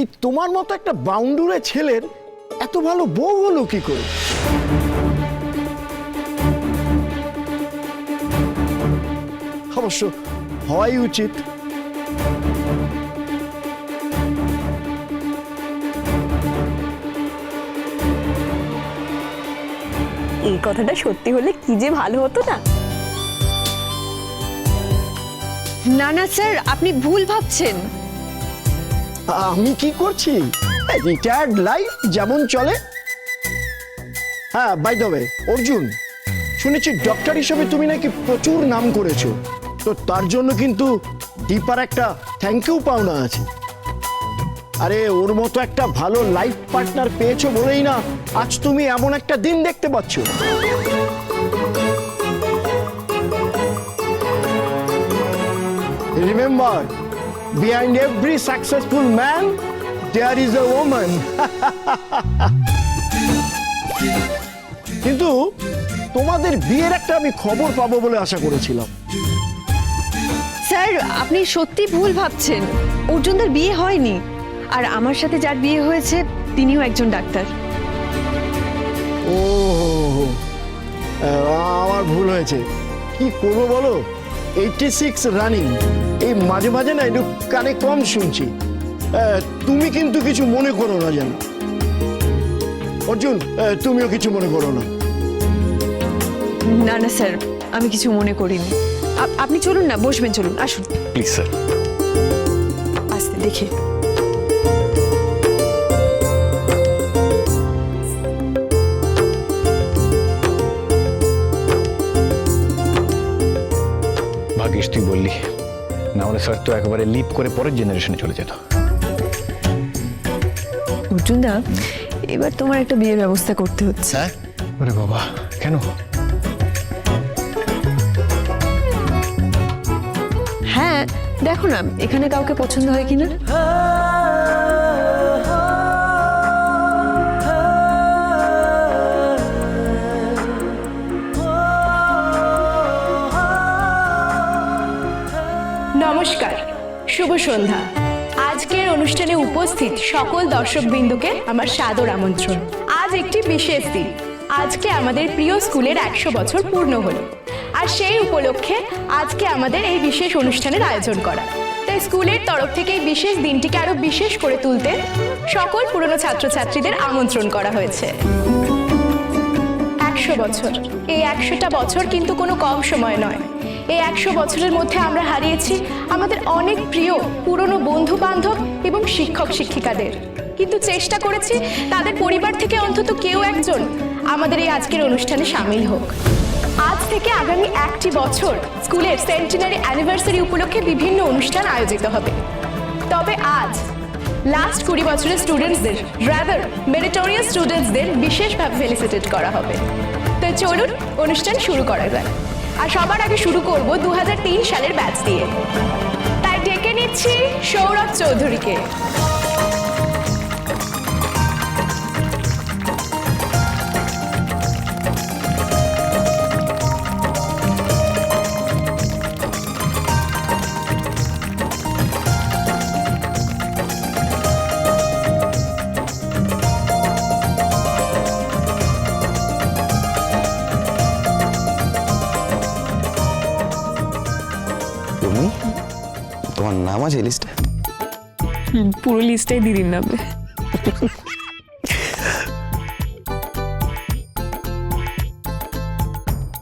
এই তোমার মতো একটা বাউন্ডুরে ছেলের এত ভালো বউ হলো কি করে? অবশ্য হওয়াই উচিত। এই কথাটা সত্যি হলে কি যে ভালো হতো না। না না স্যার, আপনি ভুল ভাবছেন। আমি কি করছি? রিটায়ার্ড লাইফ যেমন চলে। হ্যাঁ, বাই দ্য ওয়ে অর্জুন, শুনেছি ডক্টর হিসেবে তুমি নাকি প্রচুর নাম করেছো, তো তার জন্য কিন্তু দীপার একটা থ্যাংক ইউ পাওনা আছে। আরে ওর মতো একটা ভালো লাইফ পার্টনার পেয়েছো বলেই না আজ তুমি এমন একটা দিন দেখতে পাচ্ছ। Remember, behind every successful man there is a woman. কিন্তু তোমাদের বিয়ের একটা আমি খবর পাবো বলে আশা করেছিলাম। স্যার, আপনি সত্যি ভুল ভাবছেন। অর্জুনদার বিয়ে হয়নি, আর আমার সাথে যার বিয়ে হয়েছে তিনিও একজন ডাক্তার। ও, আমার ভুল হয়েছে। কি করবো বলো, 86 রানিং, এই মাঝে মাঝে না একটু কানে কম শুনছি। তুমি কিন্তু কিছু মনে করো না যেন। অর্জুন, তুমিও কিছু মনে করো না। না না স্যার, আমি কিছু মনে করিনি। আপনি চলুন না, বসবেন, চলুন, আসুন প্লিজ স্যার। আস্তে দেখে। ভাগ্যিস তুই বললি, না হলে স্যার তো একেবারে লিপ করে পরের জেনারেশনে চলে যেত। অর্জুনদা, এবার তোমার একটা বিয়ের ব্যবস্থা করতে হচ্ছে। হ্যাঁ? আরে বাবা, কেন? হ্যাঁ, দেখো না এখানে কাউকে পছন্দ হয় কিনা। নমস্কার, শুভ সন্ধ্যা। আজকের অনুষ্ঠানে উপস্থিত সকল দর্শকবৃন্দকে আমার সাদর আমন্ত্রণ। আজ একটি বিশেষ দিন। আজকে আমাদের প্রিয় স্কুলের 100 বছর পূর্ণ হলো, আর সেই উপলক্ষে আজকে আমাদের এই বিশেষ অনুষ্ঠানের আয়োজন করা। তাই স্কুলের তরফ থেকে এই বিশেষ দিনটিকে আরো বিশেষ করে তুলতে সকল পুরনো ছাত্রছাত্রীদের আমন্ত্রণ করা হয়েছে। 100 বছর, এই 100টা বছর কিন্তু কোনো কম সময় নয়। এই 100 বছরের মধ্যে আমরা হারিয়েছি আমাদের অনেক প্রিয় পুরনো বন্ধু বান্ধব এবং শিক্ষক শিক্ষিকাদের, কিন্তু চেষ্টা করেছি তাদের পরিবার থেকে অন্তত কেউ একজন আমাদের এই আজকের অনুষ্ঠানে সামিল হোক। আজ থেকে আগামী 1টি বছর স্কুলের সেন্টিনারি অ্যানিভার্সারি উপলক্ষে বিভিন্ন অনুষ্ঠান আয়োজিত হবে। তবে আজ লাস্ট 20 বছরের স্টুডেন্টসদের, রাদার মেরিটোরিয়াস স্টুডেন্টসদের বিশেষভাবে ফেলিসিটেট করা হবে। তো চলুন অনুষ্ঠান শুরু করা যাক। আর সবার আগে শুরু করব 2003 সালের ব্যাচ দিয়ে। তাই ডেকে নিচ্ছি সৌরভ চৌধুরীকে। তোমার নাম আছে লিস্টে? পুরো লিস্টটাই দিদির নামে।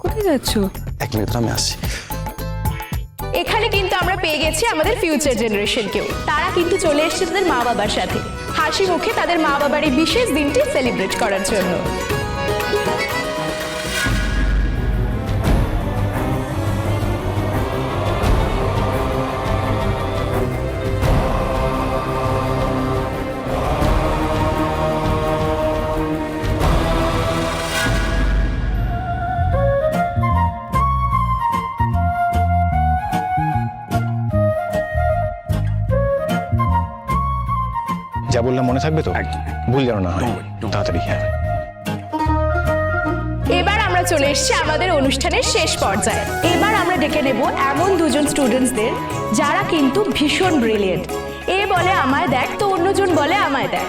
কোথায় যাচ্ছ? 1 মিনিট, আমি আসছি। এখানে কিন্তু আমরা পেয়ে গেছি আমাদের ফিউচার জেনারেশনকেও। তারা কিন্তু চলে এসেছে তাদের মা বাবার সাথে, হাসি মুখে তাদের মা বাবার এই বিশেষ দিনটি সেলিব্রেট করার জন্য। যা বললাম মনে থাকবে তো? ভুল যেন না হয়। তাড়াতাড়ি। হ্যাঁ, এবার আমরা চলে এসেছি আমাদের অনুষ্ঠানের শেষ পর্যায়ে। এবার আমরা ডেকে নেব এমন দুজন স্টুডেন্টসদের যারা কিন্তু ভীষণ ব্রিলিয়েন্ট এ বলে আমায় দেখ, তো অন্যজন বলে আমায় দেখ।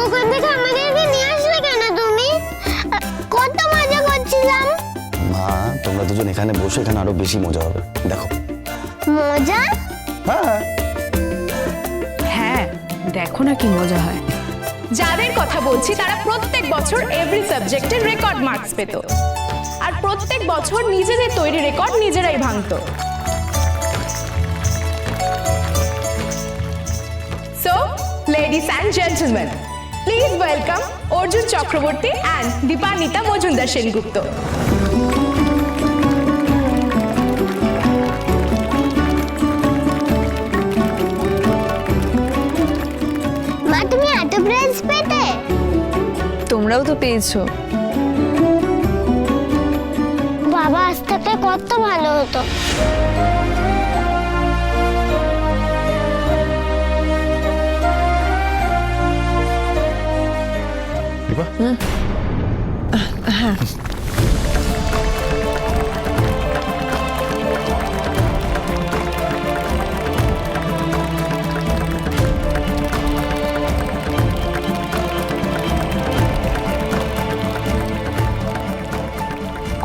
ওখান থেকে আমাদেরকে নিয়ে আসলে কেন তুমি? কত মজা করছিলাম। মা, তোমরা দুজন এখানে বসে, এখানে আরো বেশি মজা হবে। দেখো। মজা? হ্যাঁ, দেখো না কি মজা হয়। যাদের কথা বলছি তারা প্রত্যেক বছর এভরি সাবজেক্টের রেকর্ড মার্কস পেত, আর প্রত্যেক বছর নিজেদের তৈরি রেকর্ড নিজেরাই ভাঙতো। So, ladies and gentlemen, please welcome Arjun Chakraborty and Deepanita Majumdar Sengupta. মা, তুমি এত প্রাইজ পেতে? তোমরাও তো পেয়েছো। বাবা আজ থেকে কত ভালো হতো। দীপা,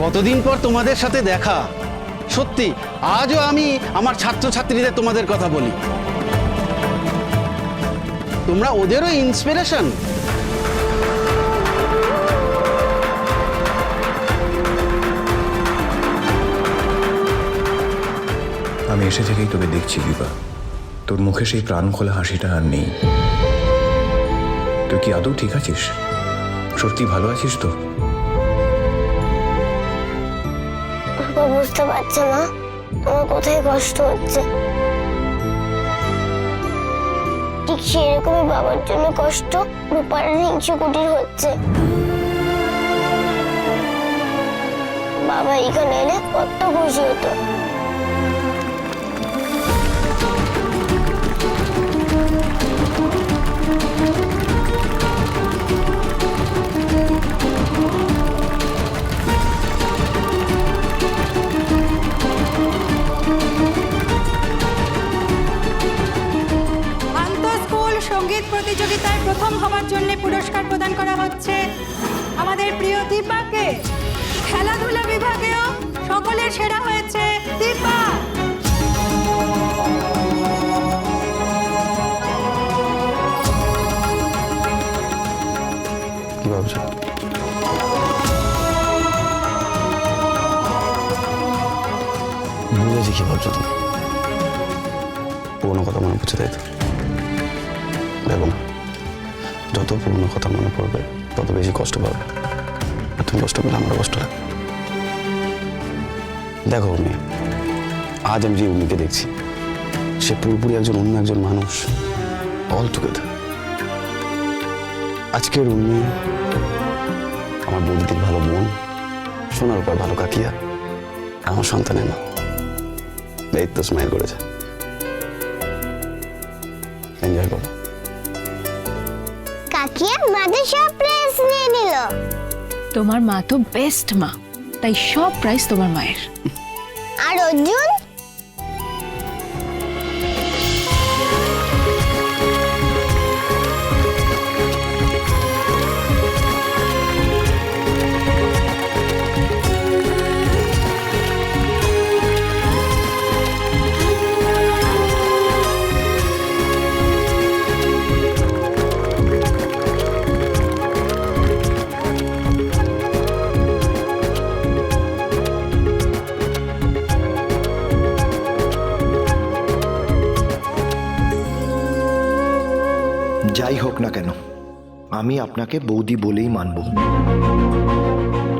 কতদিন পর তোমাদের সাথে দেখা। সত্যি আজও আমি আমার ছাত্রছাত্রীদের তোমাদের কথা বলি। তোমরা ওদেরও ইন্সপিরেশন। আমি এসে থেকেই তোকে দেখছি দীপা, তোর মুখে সেই প্রাণ খোলা হাসিটা আর নেই। তুই কি আদৌ ঠিক আছিস? সত্যি ভালো আছিস তো? বাবা বুঝতে পারছে না তোমার কোথায় কষ্ট হচ্ছে। ঠিক সেরকমই বাবার জন্য কষ্ট রূপার হিংসে কুটির হচ্ছে। বাবা এখানে এলে কত খুশি হতো। আন্তঃস্কুল সঙ্গীত প্রতিযোগিতায় প্রথম হওয়ার জন্য পুরস্কার প্রদান করা হচ্ছে আমাদের প্রিয় দীপাকে। খেলাধুলা বিভাগেও সকলের সেরা হয়েছে দীপা। কি ভাবছো? বুঝেছি কি ভাবছো তুমি। পুরোনো কথা মনে পড়ছে, তাই তো? দেখো না, যত পুরোনো কথা মনে পড়বে তত বেশি কষ্ট পাবে। আর তুমি কষ্ট পেলে আমারও কষ্ট লাগে। দেখো উনি, আজ আমি যে উনিকে দেখছি সে পুরোপুরি অন্য একজন মানুষ, অল টুগেদার। আজকের উনি আমার বৌদিদির ভালো বোন, সোনার উপর ভালো কাকিয়া, আমার সন্তানের মা। এই তো স্মাইল করেছে। এনজয় করো। কাকিয়া মাঝে সব প্রাইজ নিয়ে নিল। তোমার মা তো বেস্ট মা, তাই সব প্রাইজ তোমার মায়ের। আর অর্জুন? যাই হোক না কেন, আমি আপনাকে বৌদি বলেই মানব।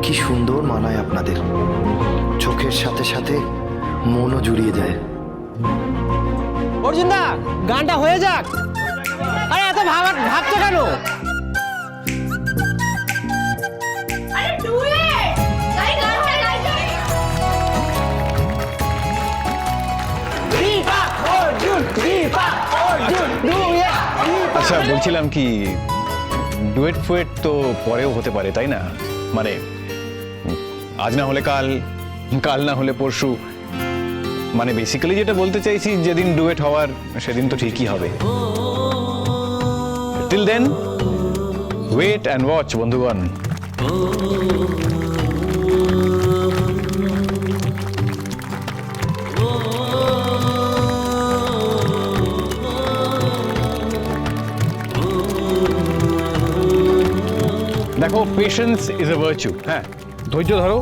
কি সুন্দর মানায় আপনাদের, চোখের সাথে সাথে মনও জুড়িয়ে যায়। অর্জুন দা, গানটা হয়ে যাক। আরে এত ভাবছো কেন? আচ্ছা, বলছিলাম কি, ডুয়েট ফুয়েট তো পরেও হতে পারে, তাই না? মানে আজ না হলে কাল, কাল না হলে পরশু, মানে বেসিক্যালি যেটা বলতে চাইছি, যেদিন ডুয়েট হওয়ার সেদিন তো ঠিকই হবে। Till then wait and watch বন্ধুগণ। দেখো, পেশেন্স ইজ এ ভার্চু। হ্যাঁ, ধৈর্য ধরো।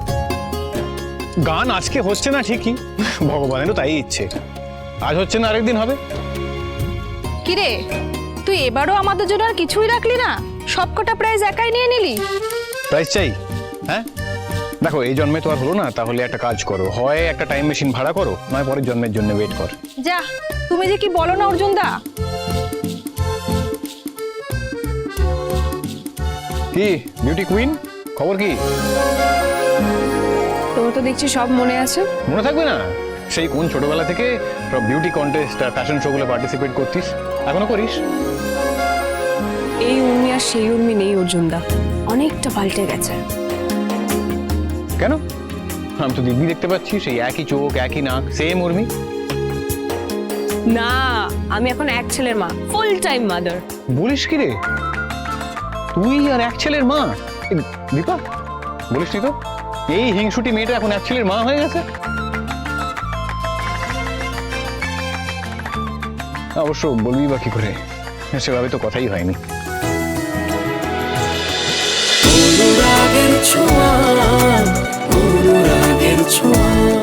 গান আজকে হচ্ছে না ঠিকই, ভগবানেরও তাই ইচ্ছে। আজ হচ্ছে না, আরেকদিন হবে। কিরে, তুই এবারও আমাদের জন্য আর কিছুই রাখলি না? সবকটা প্রাইজ একাই নিয়ে নিলি? প্রাইস চাই? হ্যাঁ দেখো, এই জন্মে তো আর হলো না, তাহলে একটা কাজ করো, হয় একটা টাইম মেশিন ভাড়া করো, নয় পরের জন্মের জন্য ওয়েট কর। যা, তুমি যে কি বলো না অর্জুন দা। কি বিউটি কুইন, খবর কি? তোর তো দেখছি সব মনে আছে। মনে থাকবে না? সেই কোন ছোটবেলা থেকে সব বিউটি কন্টেস্ট আর ফ্যাশন শো গুলো পার্টিসিপেট করতিস, এখনো করিস? এই উর্মি আর সেই উর্মি নেই অর্জুন দা, অনেকটা পাল্টে গেছে। কেন? আমি তো দিব্যি দেখতে পাচ্ছি, সেই একই চোখ, একই নাক, সেম উর্মি। না, আমি এখন এক ছেলের মা, ফুল টাইম মাদার। বলিস কি রে? তুই আর এক ছেলের মা? এ, দীপা বলিস নি তো, এই হিংসুটি মেয়েটা এখন এক ছেলের মা হয়ে গেছে। অবশ্য বলবি বা কি করে, সেভাবে তো কথাই হয়নি। অনুরাগের ছোঁয়া, অনুরাগের ছোঁয়া।